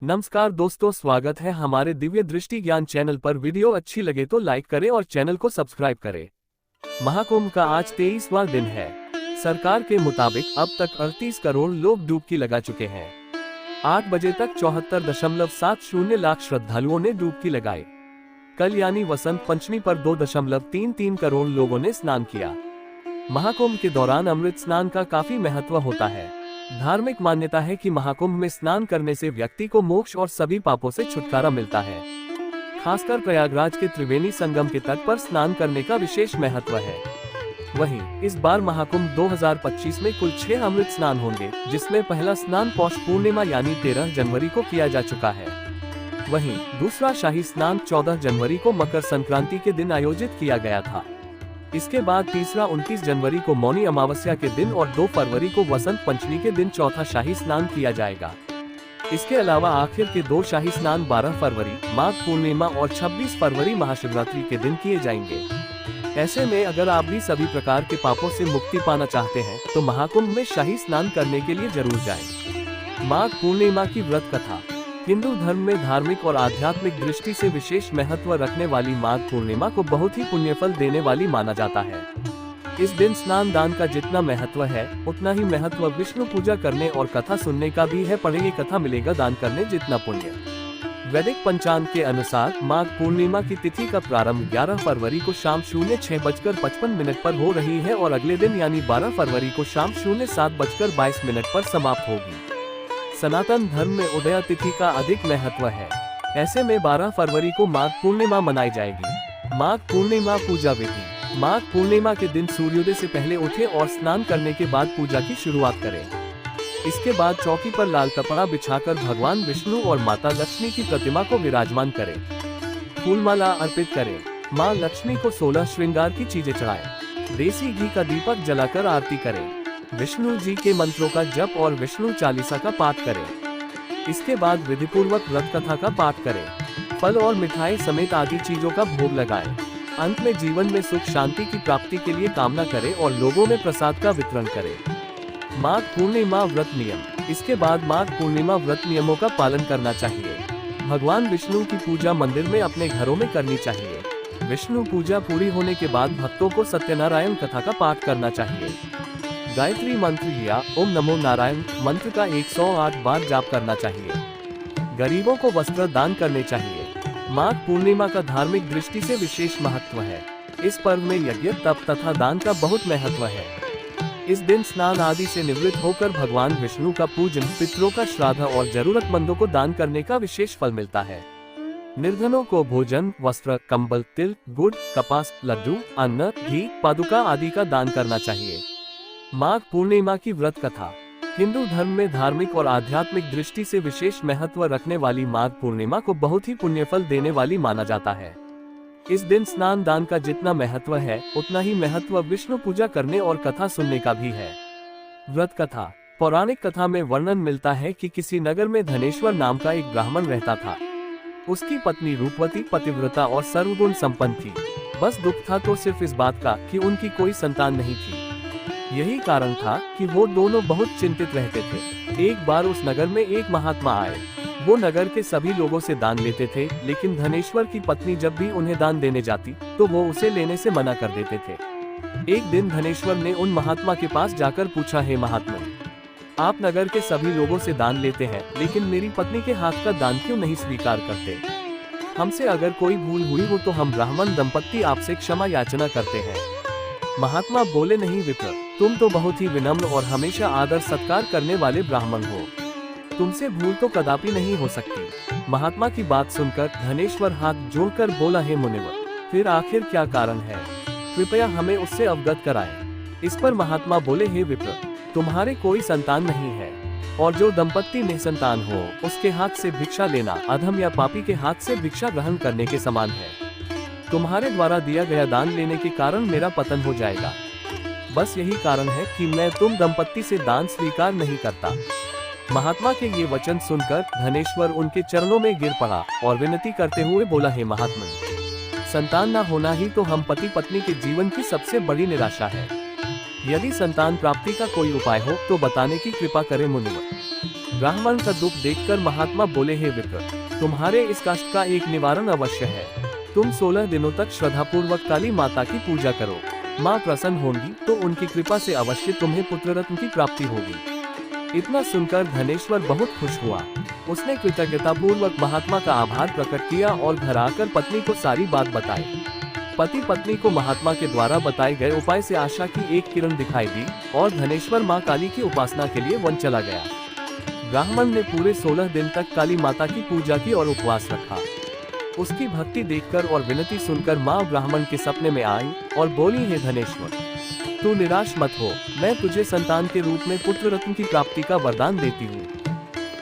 नमस्कार दोस्तों, स्वागत है हमारे दिव्य दृष्टि ज्ञान चैनल पर। वीडियो अच्छी लगे तो लाइक करें और चैनल को सब्सक्राइब करें। महाकुंभ का आज 23वां दिन है। सरकार के मुताबिक अब तक 38 करोड़ लोग डुबकी लगा चुके हैं। 8 बजे तक 74.70 लाख श्रद्धालुओं ने डुबकी लगाई। कल यानी वसंत पंचमी पर 2.33 करोड़ लोगों ने स्नान किया। महाकुंभ के दौरान अमृत स्नान का काफी महत्व होता है। धार्मिक मान्यता है कि महाकुंभ में स्नान करने से व्यक्ति को मोक्ष और सभी पापों से छुटकारा मिलता है। खासकर प्रयागराज के त्रिवेणी संगम के तट पर स्नान करने का विशेष महत्व है। वहीं इस बार महाकुंभ 2025 में कुल 6 अमृत स्नान होंगे, जिसमें पहला स्नान पौष पूर्णिमा यानी 13 जनवरी को किया जा चुका है। वहीं दूसरा शाही स्नान 14 जनवरी को मकर संक्रांति के दिन आयोजित किया गया था। इसके बाद तीसरा 29 जनवरी को मौनी अमावस्या के दिन और 2 फरवरी को वसंत पंचमी के दिन चौथा शाही स्नान किया जाएगा। इसके अलावा आखिर के 2 शाही स्नान 12 फरवरी माघ पूर्णिमा और 26 फरवरी महाशिवरात्रि के दिन किए जाएंगे। ऐसे में अगर आप भी सभी प्रकार के पापों से मुक्ति पाना चाहते हैं तो महाकुंभ में शाही स्नान करने के लिए जरूर जाएं। माघ पूर्णिमा की व्रत कथा। हिंदू धर्म में धार्मिक और आध्यात्मिक दृष्टि से विशेष महत्व रखने वाली माघ पूर्णिमा को बहुत ही पुण्यफल देने वाली माना जाता है। इस दिन स्नान दान का जितना महत्व है, उतना ही महत्व विष्णु पूजा करने और कथा सुनने का भी है। पढ़ेंगे कथा मिलेगा दान करने जितना पुण्य। वैदिक पंचांग के अनुसार माघ पूर्णिमा की तिथि का प्रारंभ 11 फरवरी को शाम 06:55 पर हो रही है और अगले दिन यानी 12 फरवरी को शाम 07:22 पर समाप्त होगी। सनातन धर्म में उदया तिथि का अधिक महत्व है। ऐसे में 12 फरवरी को माघ पूर्णिमा मनाई जाएगी। माघ पूर्णिमा पूजा विधि। माघ पूर्णिमा के दिन सूर्योदय से पहले उठे और स्नान करने के बाद पूजा की शुरुआत करें। इसके बाद चौकी पर लाल कपड़ा बिछाकर भगवान विष्णु और माता लक्ष्मी की प्रतिमा को विराजमान करें। फूलमाला अर्पित करें। माँ लक्ष्मी को 16 श्रृंगार की चीजें चढ़ाएं। देसी घी का दीपक जलाकर आरती करें। विष्णु जी के मंत्रों का जप और विष्णु चालीसा का पाठ करें। इसके बाद विधिपूर्वक व्रत कथा का पाठ करें। फल और मिठाई समेत आदि चीजों का भोग लगाएं। अंत में जीवन में सुख शांति की प्राप्ति के लिए कामना करें और लोगों में प्रसाद का वितरण करें। माघ पूर्णिमा व्रत नियम। इसके बाद माघ पूर्णिमा व्रत नियमों का पालन करना चाहिए। भगवान विष्णु की पूजा मंदिर में अपने घरों में करनी चाहिए। विष्णु पूजा पूरी होने के बाद भक्तों को सत्यनारायण कथा का पाठ करना चाहिए। गायत्री मंत्र या ओम नमो नारायण मंत्र का 108 बार जाप करना चाहिए। गरीबों को वस्त्र दान करने चाहिए। माघ पूर्णिमा का धार्मिक दृष्टि से विशेष महत्व है। इस पर्व में यज्ञ तप तथा दान का बहुत महत्व है। इस दिन स्नान आदि से निवृत्त होकर भगवान विष्णु का पूजन, पितरों का श्राद्ध और जरूरतमंदों को दान करने का विशेष फल मिलता है। निर्धनों को भोजन, वस्त्र, कंबल, तिल, गुड़, कपास, लड्डू, अन्न, घी, पादुका आदि का दान करना चाहिए। माघ पूर्णिमा की व्रत कथा। हिंदू धर्म में धार्मिक और आध्यात्मिक दृष्टि से विशेष महत्व रखने वाली माघ पूर्णिमा को बहुत ही पुण्यफल देने वाली माना जाता है। इस दिन स्नान दान का जितना महत्व है, उतना ही महत्व विष्णु पूजा करने और कथा सुनने का भी है। व्रत कथा। पौराणिक कथा में वर्णन मिलता है कि किसी नगर में धनेश्वर नाम का एक ब्राह्मण रहता था। उसकी पत्नी रूपवती, पतिव्रता और सर्वगुण संपन्न थी। बस दुख था तो सिर्फ इस बात का कि उनकी कोई संतान नहीं थी। यही कारण था कि वो दोनों बहुत चिंतित रहते थे। एक बार उस नगर में एक महात्मा आए। वो नगर के सभी लोगों से दान लेते थे, लेकिन धनेश्वर की पत्नी जब भी उन्हें दान देने जाती तो वो उसे लेने से मना कर देते थे। एक दिन धनेश्वर ने उन महात्मा के पास जाकर पूछा, हे महात्मा, आप नगर के सभी लोगों से दान लेते हैं, लेकिन मेरी पत्नी के हाथ का दान क्यों नहीं स्वीकार करते? हमसे अगर कोई भूल हुई हो तो हम ब्राह्मण दंपत्ति आपसे क्षमा याचना करते हैं। महात्मा बोले, नहीं विप्र, तुम तो बहुत ही विनम्र और हमेशा आदर सत्कार करने वाले ब्राह्मण हो। तुमसे भूल तो कदापि नहीं हो सकती। महात्मा की बात सुनकर धनेश्वर हाथ जोड़कर बोला, हे मुनिवर, फिर आखिर क्या कारण है? कृपया हमें उससे अवगत कराएं। इस पर महात्मा बोले, हे विप्र, तुम्हारे कोई संतान नहीं है और जो दंपत्ति निसंतान हो उसके हाथ से भिक्षा लेना अधम या पापी के हाथ से भिक्षा ग्रहण करने के समान है। तुम्हारे द्वारा दिया गया दान लेने के कारण मेरा पतन हो जाएगा। बस यही कारण है कि मैं तुम दंपत्ति से दान स्वीकार नहीं करता। महात्मा के ये वचन सुनकर धनेश्वर उनके चरणों में गिर पड़ा और विनती करते हुए बोला, हे महात्मा, संतान न होना ही तो हम पति पत्नी के जीवन की सबसे बड़ी निराशा है। यदि संतान प्राप्ति का कोई उपाय हो तो बताने की कृपा करें मुनिवर। ब्राह्मण का दुख देखकर महात्मा बोले, हे विप्र, तुम्हारे इस कष्ट का एक निवारण अवश्य है। तुम 16 दिनों तक श्रद्धापूर्वक काली माता की पूजा करो। माँ प्रसन्न होंगी तो उनकी कृपा से अवश्य तुम्हें पुत्र रत्न की प्राप्ति होगी। इतना सुनकर धनेश्वर बहुत खुश हुआ। उसने कृतज्ञता पूर्वक महात्मा का आभार प्रकट किया और घर आकर पत्नी को सारी बात बताई। पति पत्नी को महात्मा के द्वारा बताए गए उपाय से आशा की एक किरण दिखाई दी और धनेश्वर माँ काली की उपासना के लिए वन चला गया। ब्राह्मण ने पूरे 16 दिन तक काली माता की पूजा की और उपवास रखा। उसकी भक्ति देखकर और विनती सुनकर माँ ब्राह्मण के सपने में आई और बोली, हे धनेश्वर, तू निराश मत हो, मैं तुझे संतान के रूप में पुत्र रत्न की प्राप्ति का वरदान देती हूँ,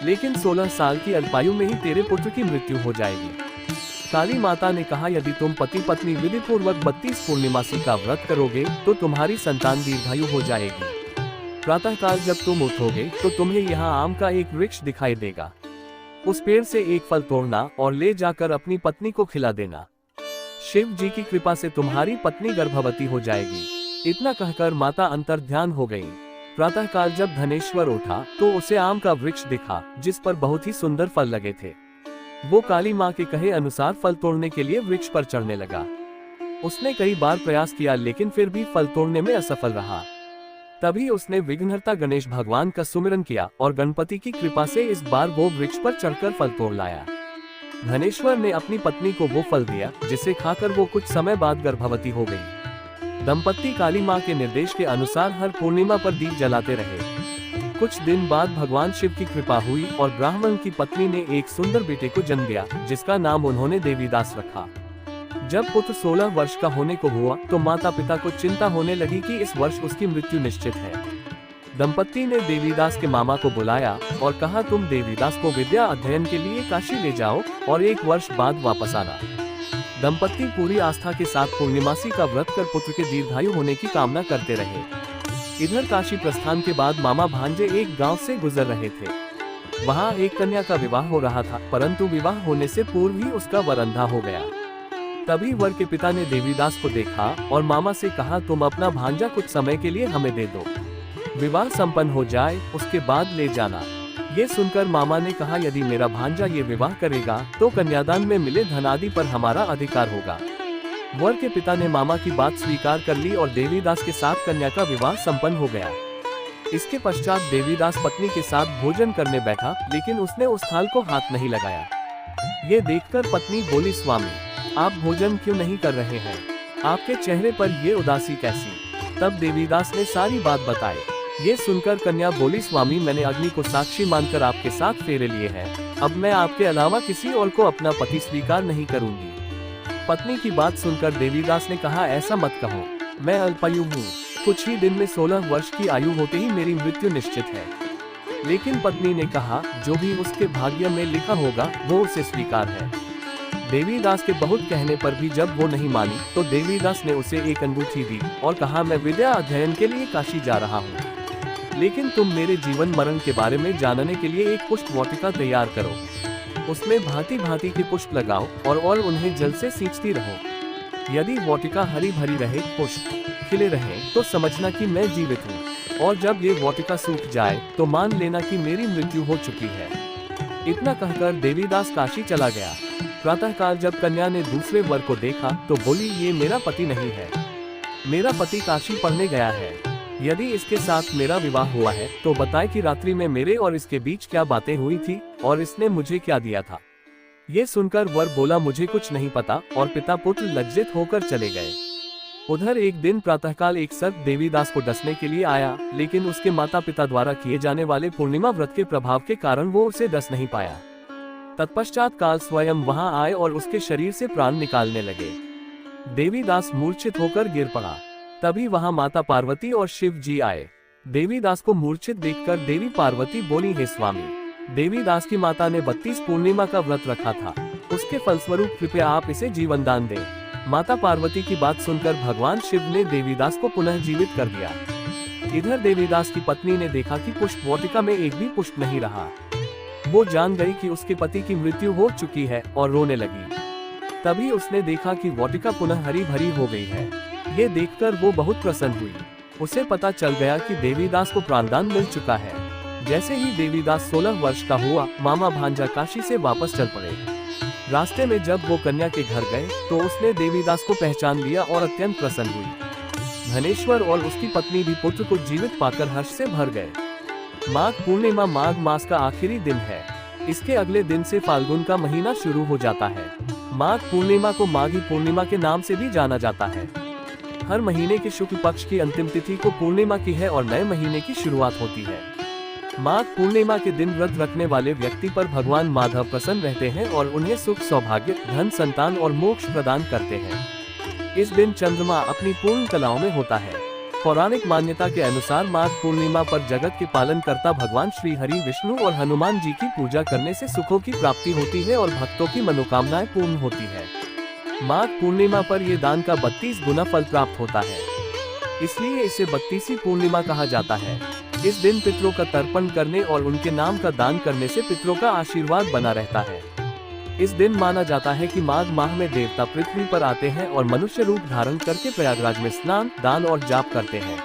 लेकिन 16 साल की अल्पायु में ही तेरे पुत्र की मृत्यु हो जाएगी। काली माता ने कहा, यदि तुम पति पत्नी विधि पूर्वक 32 पूर्णिमासी का व्रत करोगे तो तुम्हारी संतान दीर्घायु हो जाएगी। प्रातः काल जब तुम उठोगे तो तुम्हें यहाँ आम का एक वृक्ष दिखाई देगा। उस पेड़ से एक फल तोड़ना और ले जाकर अपनी पत्नी को खिला देना। शिव जी की कृपा से तुम्हारी पत्नी गर्भवती हो जाएगी। इतना कहकर माता अंतर्ध्यान हो गई। प्रातः काल जब धनेश्वर उठा तो उसे आम का वृक्ष दिखा जिस पर बहुत ही सुंदर फल लगे थे। वो काली माँ के कहे अनुसार फल तोड़ने के लिए वृक्ष पर चढ़ने लगा। उसने कई बार प्रयास किया लेकिन फिर भी फल तोड़ने में असफल रहा। तभी उसने विघ्नहर्ता गणेश भगवान का सुमिरन किया और गणपति की कृपा से इस बार वो वृक्ष पर चढ़कर फल तोड़ लाया। धनेश्वर ने अपनी पत्नी को वो फल दिया जिसे खाकर वो कुछ समय बाद गर्भवती हो गई। दंपत्ति काली माँ के निर्देश के अनुसार हर पूर्णिमा पर दीप जलाते रहे। कुछ दिन बाद भगवान शिव की कृपा हुई और ब्राह्मण की पत्नी ने एक सुंदर बेटे को जन्म दिया जिसका नाम उन्होंने देवीदास रखा। जब पुत्र 16 वर्ष का होने को हुआ तो माता पिता को चिंता होने लगी कि इस वर्ष उसकी मृत्यु निश्चित है। दंपत्ति ने देवीदास के मामा को बुलाया और कहा, तुम देवीदास को विद्या अध्ययन के लिए काशी ले जाओ और 1 वर्ष बाद वापस आना। दंपत्ति पूरी आस्था के साथ पूर्णिमासी का व्रत कर पुत्र के दीर्घायु होने की कामना करते रहे। इधर काशी प्रस्थान के बाद मामा भांजे एक गाँव से गुजर रहे थे। वहाँ एक कन्या का विवाह हो रहा था, परंतु विवाह होने से पूर्व ही उसका वर अंधा हो गया। तभी वर के पिता ने देवीदास को देखा और मामा से कहा, तुम अपना भांजा कुछ समय के लिए हमें दे दो, विवाह संपन्न हो जाए उसके बाद ले जाना। ये सुनकर मामा ने कहा, यदि मेरा भांजा ये विवाह करेगा तो कन्यादान में मिले धन आदि पर हमारा अधिकार होगा। वर के पिता ने मामा की बात स्वीकार कर ली और देवीदास के साथ कन्या का विवाह संपन्न हो गया। इसके पश्चात देवीदास पत्नी के साथ भोजन करने बैठा लेकिन उसने उस थाल को हाथ नहीं लगाया। ये देखकर पत्नी बोली, स्वामी, आप भोजन क्यों नहीं कर रहे हैं? आपके चेहरे पर ये उदासी कैसी? तब देवीदास ने सारी बात बताई। ये सुनकर कन्या बोली, स्वामी, मैंने अग्नि को साक्षी मानकर आपके साथ फेरे लिए हैं। अब मैं आपके अलावा किसी और को अपना पति स्वीकार नहीं करूंगी। पत्नी की बात सुनकर देवीदास ने कहा, ऐसा मत कहो, मैं अल्पायु हूँ। कुछ ही दिन में 16 वर्ष की आयु होते ही मेरी मृत्यु निश्चित है। लेकिन पत्नी ने कहा, जो भी उसके भाग्य में लिखा होगा वो उसे स्वीकार है। देवीदास के बहुत कहने पर भी जब वो नहीं मानी तो देवीदास ने उसे एक अंगूठी दी और कहा, मैं विद्या अध्ययन के लिए काशी जा रहा हूँ, लेकिन तुम मेरे जीवन मरण के बारे में जानने के लिए एक पुष्प वाटिका तैयार करो। उसमें भांति भांति के पुष्प लगाओ और उन्हें जल से सींचती रहो। यदि वाटिका हरी भरी रहे, पुष्प खिले रहे तो समझना कि मैं जीवित हूँ, और जब ये वाटिका सूख जाए तो मान लेना कि मेरी मृत्यु हो चुकी है। इतना कहकर देवीदास काशी चला गया। प्रातः काल जब कन्या ने दूसरे वर को देखा तो बोली, ये मेरा पति नहीं है, मेरा पति काशी पढ़ने गया है। यदि इसके साथ मेरा विवाह हुआ है तो बताए कि रात्रि में मेरे और इसके बीच क्या बातें हुई थी और इसने मुझे क्या दिया था। ये सुनकर वर बोला, मुझे कुछ नहीं पता, और पिता पुत्र लज्जित होकर चले गए। उधर एक दिन प्रातःकाल एक सर्प देवीदास को डसने के लिए आया, लेकिन उसके माता पिता द्वारा किए जाने वाले पूर्णिमा व्रत के प्रभाव के कारण वो उसे डस नहीं पाया। तत्पश्चात काल स्वयं वहां आए और उसके शरीर से प्राण निकालने लगे। देवीदास मूर्छित होकर गिर पड़ा। तभी वहां माता पार्वती और शिव जी आए। देवीदास को मूर्छित देखकर देवी पार्वती बोली, हे स्वामी, देवीदास की माता ने 32 पूर्णिमा का व्रत रखा था, उसके फलस्वरूप कृपया आप इसे जीवन दान दें। माता पार्वती की बात सुनकर भगवान शिव ने देवीदास को पुनः जीवित कर दिया। इधर देवीदास की पत्नी ने देखा कि पुष्प वाटिका में एक भी पुष्प नहीं रहा। वो जान गई कि उसके पति की मृत्यु हो चुकी है और रोने लगी। तभी उसने देखा कि वाटिका पुनः हरी भरी हो गई है। ये देखकर वो बहुत प्रसन्न हुई। उसे पता चल गया कि देवीदास को प्राणदान मिल चुका है। जैसे ही देवीदास 16 वर्ष का हुआ, मामा भांजा काशी से वापस चल पड़े। रास्ते में जब वो कन्या के घर गए तो उसने देवीदास को पहचान लिया और अत्यंत प्रसन्न हुई। धनेश्वर और उसकी पत्नी भी पुत्र को जीवित पाकर हर्ष से भर गए। माघ पूर्णिमा माघ मास का आखिरी दिन है। इसके अगले दिन से फाल्गुन का महीना शुरू हो जाता है। माघ पूर्णिमा को माघी पूर्णिमा के नाम से भी जाना जाता है। हर महीने के शुक्ल पक्ष की अंतिम तिथि को पूर्णिमा की है और नए महीने की शुरुआत होती है। माघ पूर्णिमा के दिन व्रत रखने वाले व्यक्ति पर भगवान माधव प्रसन्न रहते हैं और उन्हें सुख, सौभाग्य, धन, संतान और मोक्ष प्रदान करते हैं। इस दिन चंद्रमा अपनी पूर्ण कलाओं में होता है। पौराणिक मान्यता के अनुसार माघ पूर्णिमा पर जगत के पालन करता भगवान श्री हरि, विष्णु और हनुमान जी की पूजा करने से सुखों की प्राप्ति होती है और भक्तों की मनोकामनाएं पूर्ण होती है। माघ पूर्णिमा पर ये दान का 32 गुना फल प्राप्त होता है, इसलिए इसे 32वीं पूर्णिमा कहा जाता है। इस दिन पितरों का तर्पण करने और उनके नाम का दान करने से पितरों का आशीर्वाद बना रहता है। इस दिन माना जाता है कि माघ माह में देवता पृथ्वी पर आते हैं और मनुष्य रूप धारण करके प्रयागराज में स्नान, दान और जाप करते हैं।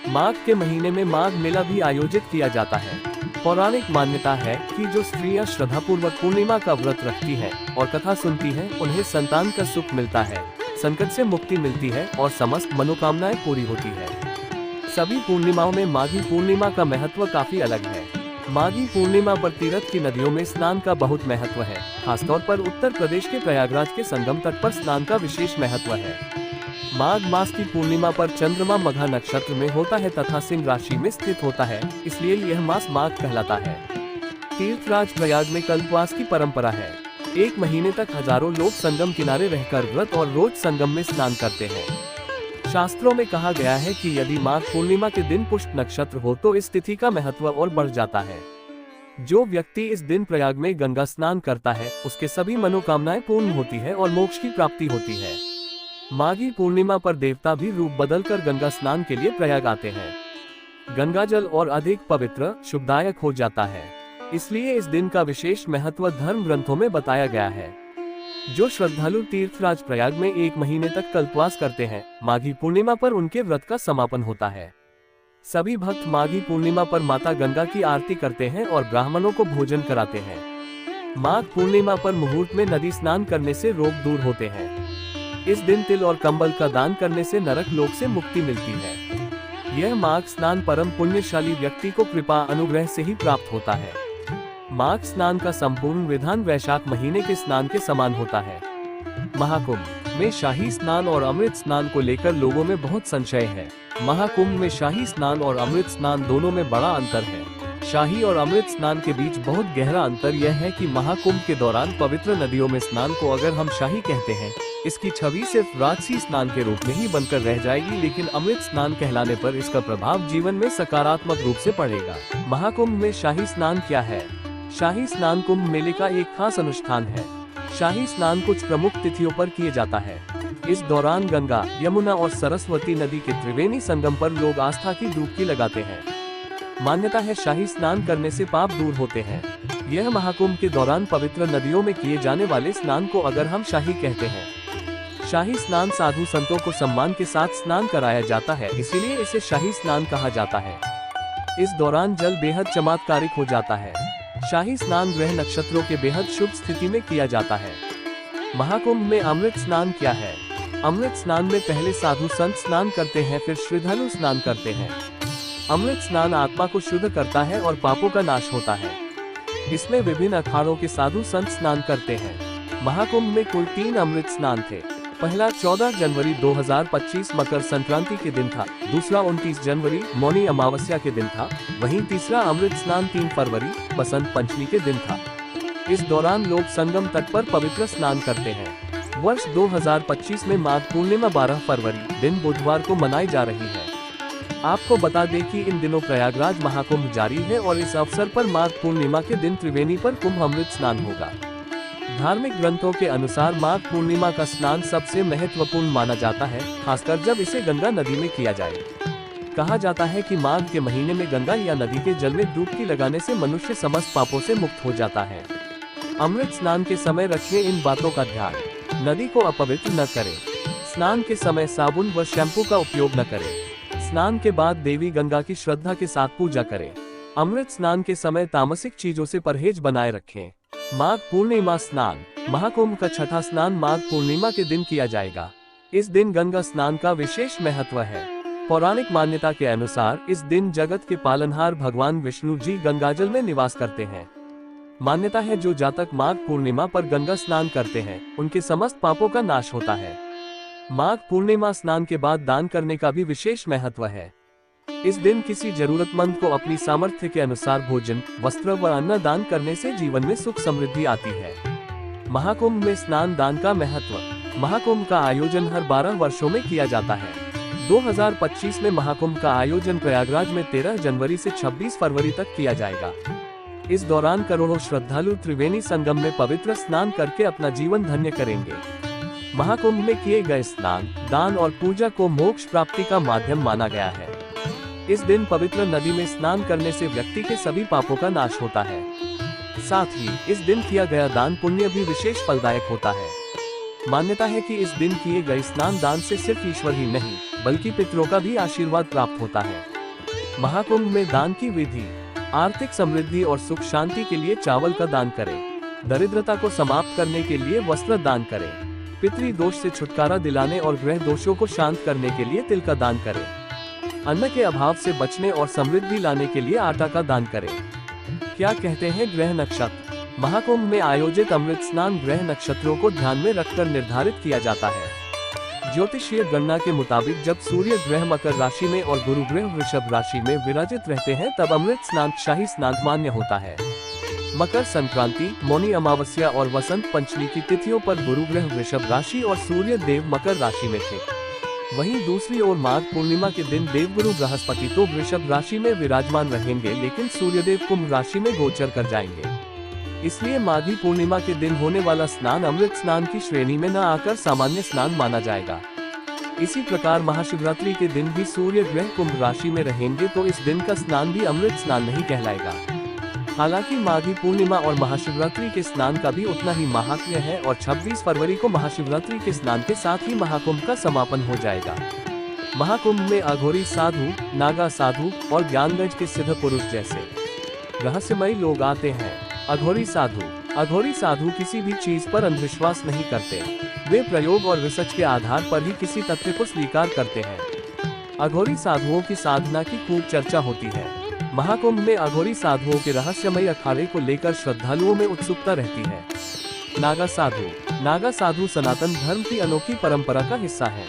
माघ के महीने में माघ मेला भी आयोजित किया जाता है। पौराणिक मान्यता है कि जो स्त्रियां श्रद्धापूर्वक पूर्णिमा का व्रत रखती हैं और कथा सुनती हैं, उन्हें संतान का सुख मिलता है, संकट से मुक्ति मिलती है और समस्त मनोकामनाएं पूरी होती है। सभी पूर्णिमाओं में माघी पूर्णिमा का महत्व काफी अलग है। माघी पूर्णिमा पर तीर्थ की नदियों में स्नान का बहुत महत्व है। खासतौर पर उत्तर प्रदेश के प्रयागराज के संगम तट पर स्नान का विशेष महत्व है। माघ मास की पूर्णिमा पर चंद्रमा मघा नक्षत्र में होता है तथा सिंह राशि में स्थित होता है, इसलिए यह मास माघ कहलाता है। तीर्थराज प्रयाग में कल्पवास की परंपरा है। एक महीने तक हजारों लोग संगम किनारे रहकर व्रत और रोज संगम में स्नान करते हैं। शास्त्रों में कहा गया है कि यदि माघ पूर्णिमा के दिन पुष्प नक्षत्र हो तो इस तिथि का महत्व और बढ़ जाता है। जो व्यक्ति इस दिन प्रयाग में गंगा स्नान करता है, उसके सभी मनोकामनाएं पूर्ण होती है और मोक्ष की प्राप्ति होती है। माघी पूर्णिमा पर देवता भी रूप बदलकर गंगा स्नान के लिए प्रयाग आते हैं। गंगा जल और अधिक पवित्र, शुभदायक हो जाता है, इसलिए इस दिन का विशेष महत्व धर्म ग्रंथों में बताया गया है। जो श्रद्धालु तीर्थराज प्रयाग में एक महीने तक कल्पवास करते हैं, माघी पूर्णिमा पर उनके व्रत का समापन होता है। सभी भक्त माघी पूर्णिमा पर माता गंगा की आरती करते हैं और ब्राह्मणों को भोजन कराते हैं। माघ पूर्णिमा पर मुहूर्त में नदी स्नान करने से रोग दूर होते हैं। इस दिन तिल और कंबल का दान करने से नरक लोक से मुक्ति मिलती है। यह माघ स्नान परम पुण्यशाली व्यक्ति को कृपा अनुग्रह से ही प्राप्त होता है। माघ स्नान का संपूर्ण विधान वैशाख महीने के स्नान के समान होता है। महाकुंभ में शाही स्नान और अमृत स्नान को लेकर लोगों में बहुत संशय है। महाकुंभ में शाही स्नान और अमृत स्नान दोनों में बड़ा अंतर है। शाही और अमृत स्नान के बीच बहुत गहरा अंतर यह है कि महाकुंभ के दौरान पवित्र नदियों में स्नान को अगर हम शाही कहते हैं, इसकी छवि सिर्फ राजसी स्नान के रूप में ही बनकर रह जाएगी, लेकिन अमृत स्नान कहलाने पर इसका प्रभाव जीवन में सकारात्मक रूप से पड़ेगा। महाकुंभ में शाही स्नान क्या है? शाही स्नान कुंभ मेले का एक खास अनुष्ठान है। शाही स्नान कुछ प्रमुख तिथियों पर किया जाता है। इस दौरान गंगा, यमुना और सरस्वती नदी के त्रिवेणी संगम पर लोग आस्था की डुबकी लगाते हैं। मान्यता है शाही स्नान करने से पाप दूर होते हैं। यह महाकुंभ के दौरान पवित्र नदियों में किए जाने वाले स्नान को अगर हम शाही कहते हैं। शाही स्नान साधु संतों को सम्मान के साथ स्नान कराया जाता है, इसीलिए इसे शाही स्नान कहा जाता है। इस दौरान जल बेहद चमत्कारिक हो जाता है। शाही स्नान ग्रह नक्षत्रों के बेहद शुभ स्थिति में किया जाता है। महाकुंभ में अमृत स्नान क्या है? अमृत स्नान में पहले साधु संत स्नान करते हैं, फिर श्रद्धालु स्नान करते हैं। अमृत स्नान आत्मा को शुद्ध करता है और पापों का नाश होता है। इसमें विभिन्न अखाड़ों के साधु संत स्नान करते हैं। महाकुंभ में कुल 3 अमृत स्नान थे। पहला 14 जनवरी 2025 मकर संक्रांति के दिन था। दूसरा 29 जनवरी मौनी अमावस्या के दिन था। वहीं तीसरा अमृत स्नान 3 फरवरी बसंत पंचमी के दिन था। इस दौरान लोग संगम तट पर पवित्र स्नान करते हैं। वर्ष 2025 में माघ पूर्णिमा 12 फरवरी दिन बुधवार को मनाई जा रही है। आपको बता दें कि इन दिनों प्रयागराज महाकुंभ जारी है और इस अवसर पर माघ पूर्णिमा के दिन त्रिवेणी पर कुंभ अमृत स्नान होगा। धार्मिक ग्रंथों के अनुसार माघ पूर्णिमा का स्नान सबसे महत्वपूर्ण माना जाता है, खासकर जब इसे गंगा नदी में किया जाए। कहा जाता है कि माघ के महीने में गंगा या नदी के जल में डुबकी लगाने से मनुष्य समस्त पापों से मुक्त हो जाता है। अमृत स्नान के समय रखिए इन बातों का ध्यान। नदी को अपवित्र न करें। स्नान के समय साबुन व शैम्पू का उपयोग न करें। स्नान के बाद देवी गंगा की श्रद्धा के साथ पूजा करें। अमृत स्नान के समय तामसिक चीजों से परहेज बनाए रखें। माघ पूर्णिमा स्नान। महाकुंभ का छठा स्नान माघ पूर्णिमा के दिन किया जाएगा। इस दिन गंगा स्नान का विशेष महत्व है। पौराणिक मान्यता के अनुसार इस दिन जगत के पालनहार भगवान विष्णु जी गंगाजल में निवास करते हैं। मान्यता है जो जातक माघ पूर्णिमा पर गंगा स्नान करते हैं उनके समस्त पापों का नाश होता है। माघ पूर्णिमा स्नान के बाद दान करने का भी विशेष महत्व है। इस दिन किसी जरूरतमंद को अपनी सामर्थ्य के अनुसार भोजन, वस्त्र व अन्न दान करने से जीवन में सुख समृद्धि आती है। महाकुंभ में स्नान दान का महत्व। महाकुंभ का आयोजन हर 12 वर्षों में किया जाता है। 2025 में महाकुंभ का आयोजन प्रयागराज में 13 जनवरी से 26 फरवरी तक किया जाएगा। इस दौरान करोड़ों श्रद्धालु त्रिवेणी संगम में पवित्र स्नान करके अपना जीवन धन्य करेंगे। महाकुंभ में किए गए स्नान, दान और पूजा को मोक्ष प्राप्ति का माध्यम माना गया है। इस दिन पवित्र नदी में स्नान करने से व्यक्ति के सभी पापों का नाश होता है। साथ ही इस दिन किया गया दान पुण्य भी विशेष फलदायक होता है। मान्यता है कि इस दिन किए गए स्नान दान से सिर्फ ईश्वर ही नहीं बल्कि पितरों का भी आशीर्वाद प्राप्त होता है। महाकुंभ में दान की विधि। आर्थिक समृद्धि और सुख शांति के लिए चावल का दान करें। दरिद्रता को समाप्त करने के लिए वस्त्र दान करें। पितृ दोष से छुटकारा दिलाने और ग्रह दोषों को शांत करने के लिए तिल का दान करें। अन्न के अभाव से बचने और समृद्धि लाने के लिए आटा का दान करें। क्या कहते हैं ग्रह नक्षत्र। महाकुंभ में आयोजित अमृत स्नान ग्रह नक्षत्रों को ध्यान में रखकर निर्धारित किया जाता है। ज्योतिषीय गणना के मुताबिक जब सूर्य ग्रह मकर राशि में और गुरु ग्रह वृषभ राशि में विराजित रहते हैं तब अमृत स्नान शाही स्नान मान्य होता है। मकर संक्रांति, मौनी अमावस्या और वसंत पंचमी की तिथियों पर गुरु ग्रह वृषभ राशि और सूर्य देव मकर राशि में थे। वहीं दूसरी ओर माघ पूर्णिमा के दिन देवगुरु बृहस्पति तो वृषभ राशि में विराजमान रहेंगे लेकिन सूर्यदेव कुंभ राशि में गोचर कर जाएंगे। इसलिए माघी पूर्णिमा के दिन होने वाला स्नान अमृत स्नान की श्रेणी में न आकर सामान्य स्नान माना जाएगा। इसी प्रकार महाशिवरात्रि के दिन भी सूर्य ग्रह कुंभ राशि में रहेंगे तो इस दिन का स्नान भी अमृत स्नान नहीं कहलाएगा। हालांकि माघी पूर्णिमा और महाशिवरात्रि के स्नान का भी उतना ही महात्म्य है और 26 फरवरी को महाशिवरात्रि के स्नान के साथ ही महाकुंभ का समापन हो जाएगा। महाकुंभ में अघोरी साधु, नागा साधु और ज्ञानगंज के सिद्ध पुरुष जैसे रहस्यमयी लोग आते हैं। अघोरी साधु किसी भी चीज पर अंधविश्वास नहीं करते। वे प्रयोग और रिसर्च के आधार पर ही किसी तथ्य को स्वीकार करते हैं। अघोरी साधुओं की साधना की खूब चर्चा होती है। महाकुंभ में अघोरी साधुओं के रहस्यमय अखाड़े को लेकर श्रद्धालुओं में उत्सुकता रहती है। नागा साधु सनातन धर्म की अनोखी परंपरा का हिस्सा है।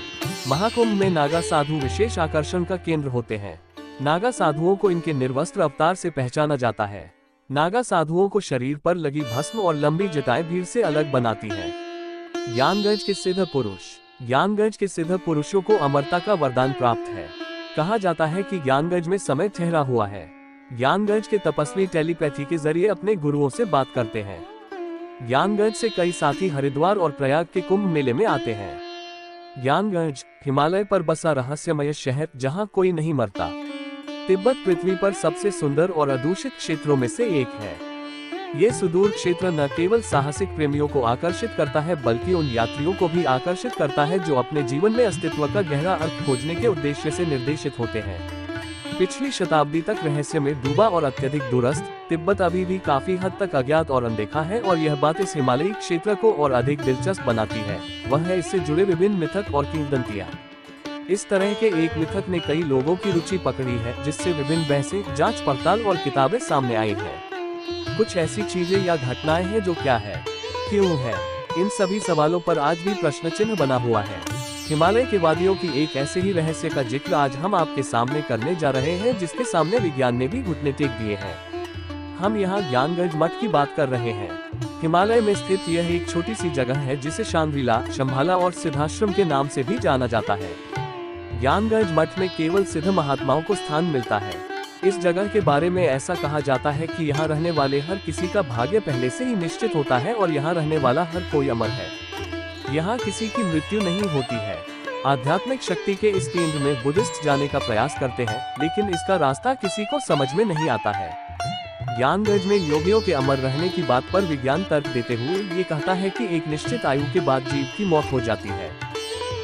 महाकुंभ में नागा साधु विशेष आकर्षण का केंद्र होते हैं। नागा साधुओं को इनके निर्वस्त्र अवतार से पहचाना जाता है। नागा साधुओं को शरीर पर लगी भस्म और लंबी जटाएं भीड़ से अलग बनाती हैं। ज्ञानगंज के सिद्ध पुरुषों को अमरता का वरदान प्राप्त है। कहा जाता है कि ज्ञानगंज में समय ठहरा हुआ है। ज्ञानगंज के तपस्वी टेलीपैथी के जरिए अपने गुरुओं से बात करते हैं। ज्ञानगंज से कई साथी हरिद्वार और प्रयाग के कुंभ मेले में आते हैं। ज्ञानगंज हिमालय पर बसा रहस्यमय शहर जहां कोई नहीं मरता। तिब्बत पृथ्वी पर सबसे सुंदर और अदूषित क्षेत्रों में से एक है। ये सुदूर क्षेत्र न केवल साहसिक प्रेमियों को आकर्षित करता है बल्कि उन यात्रियों को भी आकर्षित करता है जो अपने जीवन में अस्तित्व का गहरा अर्थ खोजने के उद्देश्य से निर्देशित होते हैं। पिछली शताब्दी तक रहस्य में डूबा और अत्यधिक दूरस्थ तिब्बत अभी भी काफी हद तक अज्ञात और अनदेखा है और यह बात इस हिमालयी क्षेत्र को और अधिक दिलचस्प बनाती है। वह है इससे जुड़े विभिन्न मिथक और किंवदंतियां। इस तरह के एक मिथक ने कई लोगों की रुचि पकड़ी है जिससे विभिन्न बहसें, जांच पड़ताल और किताबें सामने आई हैं। कुछ ऐसी चीजें या घटनाएं हैं जो क्या है, क्यों है, इन सभी सवालों पर आज भी प्रश्न चिन्ह बना हुआ है। हिमालय के वादियों की एक ऐसे ही रहस्य का जिक्र आज हम आपके सामने करने जा रहे हैं जिसके सामने विज्ञान ने भी घुटने टेक दिए हैं। हम यहाँ ज्ञानगंज मठ की बात कर रहे हैं। हिमालय में स्थित यह एक छोटी सी जगह है जिसे शांग्रीला, शंभाला और सिद्धाश्रम के नाम से भी जाना जाता है। ज्ञानगंज मठ में केवल सिद्ध महात्माओं को स्थान मिलता है। इस जगह के बारे में ऐसा कहा जाता है कि यहाँ रहने वाले हर किसी का भाग्य पहले से ही निश्चित होता है और यहाँ रहने वाला हर कोई अमर है। यहाँ किसी की मृत्यु नहीं होती है। आध्यात्मिक शक्ति के इस केंद्र में बुद्धिस्ट जाने का प्रयास करते हैं लेकिन इसका रास्ता किसी को समझ में नहीं आता है। ज्ञानगंज में योगियों के अमर रहने की बात पर विज्ञान तर्क देते हुए ये कहता है कि एक निश्चित आयु के बाद जीव की मौत हो जाती है।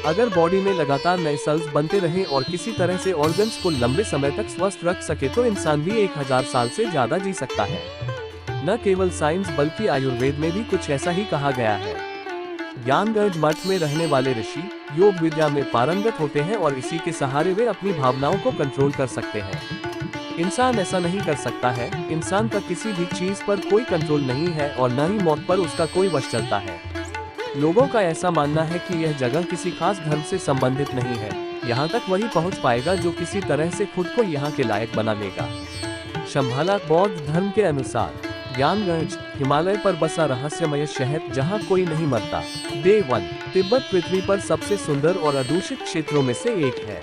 अगर बॉडी में लगातार नए सेल्स बनते रहे और किसी तरह से ऑर्गन्स को लंबे समय तक स्वस्थ रख सके तो इंसान भी 1000 साल से ज्यादा जी सकता है। न केवल साइंस बल्कि आयुर्वेद में भी कुछ ऐसा ही कहा गया है। ज्ञानगंज मठ में रहने वाले ऋषि योग विद्या में पारंगत होते हैं और इसी के सहारे वे अपनी भावनाओं को कंट्रोल कर सकते हैं। इंसान ऐसा नहीं कर सकता है। इंसान का किसी भी चीज पर कोई कंट्रोल नहीं है और न ही मौत पर उसका कोई वश चलता है। लोगों का ऐसा मानना है कि यह जगह किसी खास धर्म से संबंधित नहीं है। यहाँ तक वही पहुँच पाएगा जो किसी तरह से खुद को यहाँ के लायक बना लेगा। शंभाला बौद्ध धर्म के अनुसार ज्ञानगंज हिमालय पर बसा रहस्यमय शहर जहाँ कोई नहीं मरता। डे 1 तिब्बत पृथ्वी पर सबसे सुंदर और अदूषित क्षेत्रों में से एक है।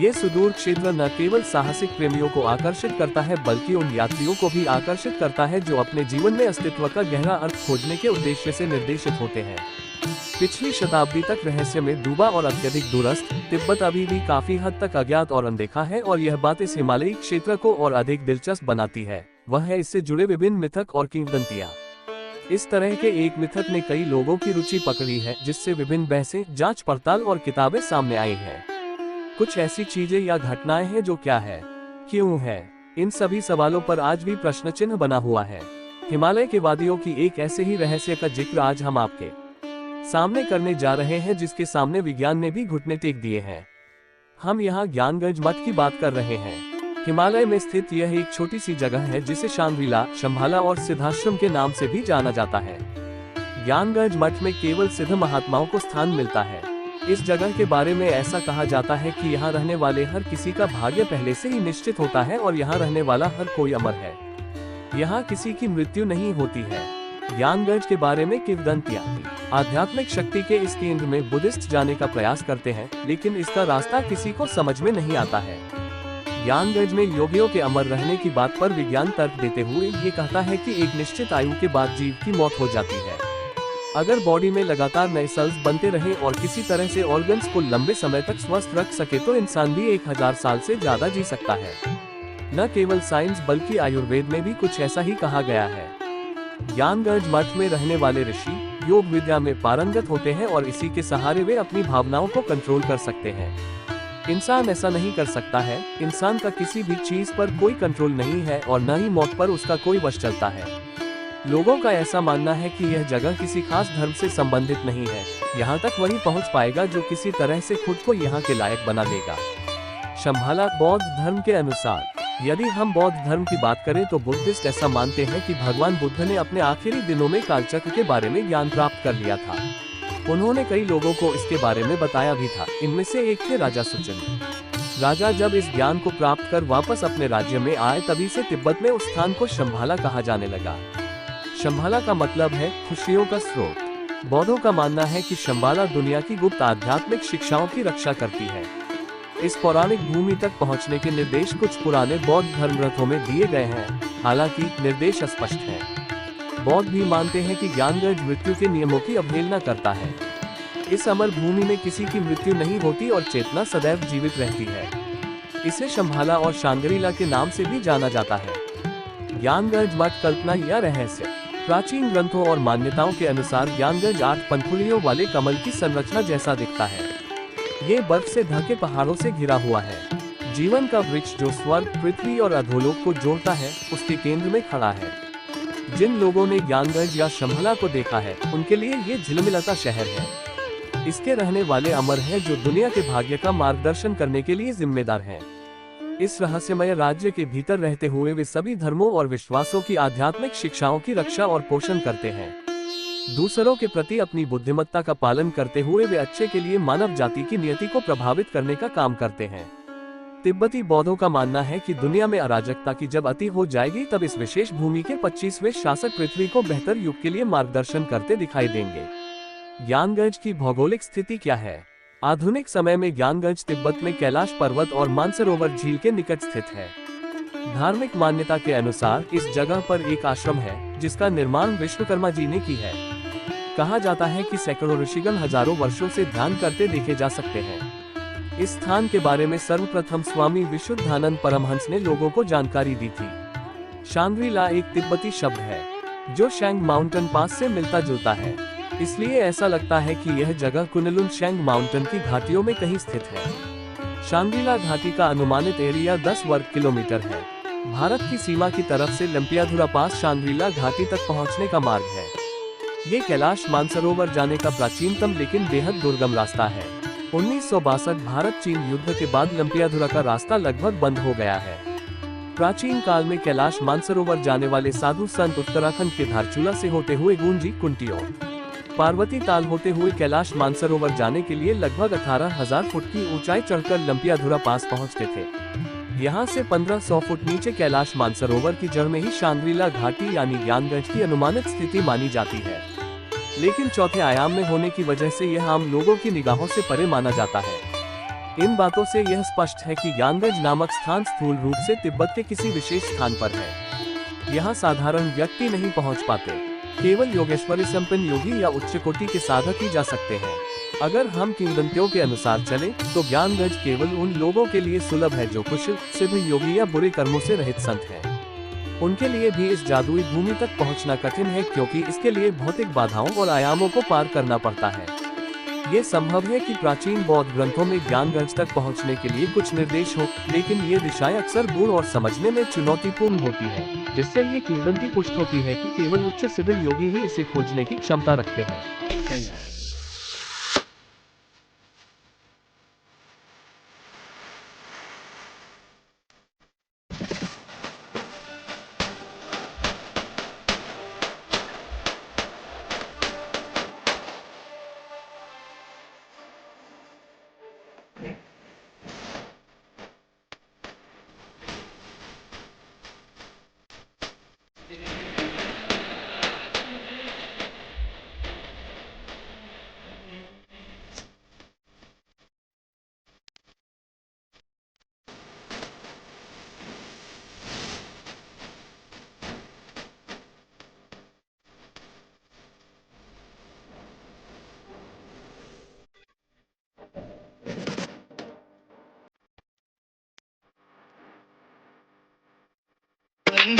ये सुदूर क्षेत्र न केवल साहसिक प्रेमियों को आकर्षित करता है बल्कि उन यात्रियों को भी आकर्षित करता है जो अपने जीवन में अस्तित्व का गहरा अर्थ खोजने के उद्देश्य से निर्देशित होते हैं। पिछली शताब्दी तक रहस्य में डूबा और अत्यधिक दूरस्थ तिब्बत अभी भी काफी हद तक अज्ञात और अनदेखा है और यह बात इस हिमालयी क्षेत्र को और अधिक दिलचस्प बनाती है वह है इससे जुड़े विभिन्न मिथक और किंवदंतियां। इस तरह के एक मिथक ने कई लोगों की रुचि पकड़ी है जिससे विभिन्न बहसें, जांच पड़ताल और किताबें सामने आई हैं। कुछ ऐसी चीजें या घटनाएं हैं जो क्या है, क्यों है, इन सभी सवालों पर आज भी प्रश्न चिन्ह बना हुआ है। हिमालय के वादियों की एक ऐसे ही रहस्य का जिक्र आज हम आपके सामने करने जा रहे हैं जिसके सामने विज्ञान ने भी घुटने टेक दिए हैं। हम यहाँ ज्ञानगंज मठ की बात कर रहे हैं। हिमालय में स्थित यह एक छोटी सी जगह है जिसे शांग्रीला, शंभाला और सिद्धाश्रम के नाम से भी जाना जाता है। ज्ञानगंज मठ में केवल सिद्ध महात्माओं को स्थान मिलता है। इस जगह के बारे में ऐसा कहा जाता है कि यहाँ रहने वाले हर किसी का भाग्य पहले से ही निश्चित होता है और यहाँ रहने वाला हर कोई अमर है। यहाँ किसी की मृत्यु नहीं होती है। ज्ञानगंज के बारे में किंवदंतियां आध्यात्मिक शक्ति के इस केंद्र में बुद्धिस्ट जाने का प्रयास करते हैं लेकिन इसका रास्ता किसी को समझ में नहीं आता है। ज्ञानगंज में योगियों के अमर रहने की बात पर विज्ञान तर्क देते हुए ये कहता है कि एक निश्चित आयु के बाद जीव की मौत हो जाती है। अगर बॉडी में लगातार नए सेल्स बनते रहे और किसी तरह से ऑर्गन्स को लंबे समय तक स्वस्थ रख सके तो इंसान भी 1000 साल से ज्यादा जी सकता है। न केवल साइंस बल्कि आयुर्वेद में भी कुछ ऐसा ही कहा गया है। ज्ञानगंज मठ में रहने वाले ऋषि योग विद्या में पारंगत होते हैं और इसी के सहारे वे अपनी भावनाओं को कंट्रोल कर सकते हैं। इंसान ऐसा नहीं कर सकता है। इंसान का किसी भी चीज पर कोई कंट्रोल नहीं है और न ही मौत पर उसका कोई वश चलता है। लोगों का ऐसा मानना है कि यह जगह किसी खास धर्म से संबंधित नहीं है। यहाँ तक वही पहुँच पाएगा जो किसी तरह से खुद को यहाँ के लायक बना लेगा। शंभाला बौद्ध धर्म के अनुसार यदि हम बौद्ध धर्म की बात करें तो बुद्धिस्ट ऐसा मानते हैं कि भगवान बुद्ध ने अपने आखिरी दिनों में कालचक्र के बारे में ज्ञान प्राप्त कर लिया था। उन्होंने कई लोगों को इसके बारे में बताया भी था। इनमें से एक थे राजा सुचन। राजा जब इस ज्ञान को प्राप्त कर वापस अपने राज्य में आए तभी से तिब्बत में उस स्थान को शंभाला कहा जाने लगा। शंभाला का मतलब है खुशियों का स्रोत। बौद्धों का मानना है कि शंभाला दुनिया की गुप्त आध्यात्मिक शिक्षाओं की रक्षा करती है। इस पौराणिक भूमि तक पहुंचने के निर्देश कुछ पुराने बौद्ध धर्म ग्रंथों में दिए गए हैं, हालांकि निर्देश अस्पष्ट हैं। बौद्ध भी मानते हैं कि ज्ञानगंज मृत्यु के नियमों की अवहेलना करता है। इस अमर भूमि में किसी की मृत्यु नहीं होती और चेतना सदैव जीवित रहती है। इसे शंभाला और शांग्रीला के नाम से भी जाना जाता है। ज्ञानगंज मठ कल्पना या रहस्य। प्राचीन ग्रंथों और मान्यताओं के अनुसार ज्ञानगंज 8 पंखुड़ियों वाले कमल की संरचना जैसा दिखता है। ये बर्फ से ढके पहाड़ों से घिरा हुआ है। जीवन का वृक्ष जो स्वर्ग, पृथ्वी और अधोलोक को जोड़ता है, उसके केंद्र में खड़ा है। जिन लोगों ने ज्ञानगंज या शंभाला को देखा है, उनके लिए ये झिलमिलाता शहर है। इसके रहने वाले अमर हैं जो दुनिया के भाग्य का मार्गदर्शन करने के लिए जिम्मेदार हैं। इस रहस्यमय राज्य के भीतर रहते हुए वे सभी धर्मों और विश्वासों की आध्यात्मिक शिक्षाओं की रक्षा और पोषण करते हैं। दूसरों के प्रति अपनी बुद्धिमत्ता का पालन करते हुए वे अच्छे के लिए मानव जाति की नियति को प्रभावित करने का काम करते हैं। तिब्बती बौद्धों का मानना है कि दुनिया में अराजकता की जब अति हो जाएगी तब इस विशेष भूमि के 25वें शासक पृथ्वी को बेहतर युग के लिए मार्गदर्शन करते दिखाई देंगे। ज्ञानगंज की भौगोलिक स्थिति क्या है? आधुनिक समय में ज्ञानगंज तिब्बत में कैलाश पर्वत और मानसरोवर झील के निकट स्थित है। धार्मिक मान्यता के अनुसार इस जगह पर एक आश्रम है जिसका निर्माण विश्वकर्मा जी ने की है। कहा जाता है कि सैकड़ों ऋषिगण हजारों वर्षों से ध्यान करते देखे जा सकते हैं। इस स्थान के बारे में सर्वप्रथम स्वामी विशुद्धानंद परमहंस ने लोगों को जानकारी दी थी। शांग्रीला एक तिब्बती शब्द है जो शैंग माउंटेन पास से मिलता जुलता है। इसलिए ऐसा लगता है कि यह जगह कुनलुन शेंग माउंटेन की घाटियों में कहीं स्थित है। शांग्रीला घाटी का अनुमानित एरिया 10 वर्ग किलोमीटर है। भारत की सीमा की तरफ से लंपियाधुरा पास शांग्रीला घाटी तक पहुंचने का मार्ग है। ये कैलाश मानसरोवर जाने का प्राचीनतम लेकिन बेहद दुर्गम रास्ता है। 1962 भारत चीन युद्ध के बाद लंपियाधुरा का रास्ता लगभग बंद हो गया है। प्राचीन काल में कैलाश मानसरोवर जाने वाले साधु संत उत्तराखंड के धारचूला से होते हुए गुंजी, कुंटियों, पार्वती ताल होते हुए कैलाश मानसरोवर जाने के लिए लगभग 18,000 फुट की ऊंचाई चढ़कर लंपियाधुरा पास पहुंचते थे। यहां से 1500 फुट नीचे कैलाश मानसरोवर की जड़ में ही शांग्रीला घाटी यानी ज्ञानगंज की अनुमानित स्थिति मानी जाती है, लेकिन चौथे आयाम में होने की वजह से यह आम लोगों की निगाहों से परे माना जाता है। इन बातों से यह स्पष्ट है कि ज्ञानगंज नामक स्थान स्थूल रूप से तिब्बत के किसी विशेष स्थान पर है। यहाँ साधारण व्यक्ति नहीं पहुँच पाते, केवल योगेश्वरी संपन्न योगी या उच्च कोटि के साधक ही जा सकते हैं। अगर हम किंवदंतियों के अनुसार चलें, तो ज्ञानगंज केवल उन लोगों के लिए सुलभ है जो कुशल, सिद्ध योगी या बुरे कर्मों से रहित संत हैं। उनके लिए भी इस जादुई भूमि तक पहुंचना कठिन है, क्योंकि इसके लिए भौतिक बाधाओं और आयामों को पार करना पड़ता है। ये संभव है कि प्राचीन बौद्ध ग्रंथों में ज्ञानगंज तक पहुंचने के लिए कुछ निर्देश हो, लेकिन ये दिशाएं अक्सर दूर और समझने में चुनौतीपूर्ण होती है, जिससे ये किंवदंती पुष्ट होती है कि केवल उच्च सिद्ध योगी ही इसे खोजने की क्षमता रखते हैं।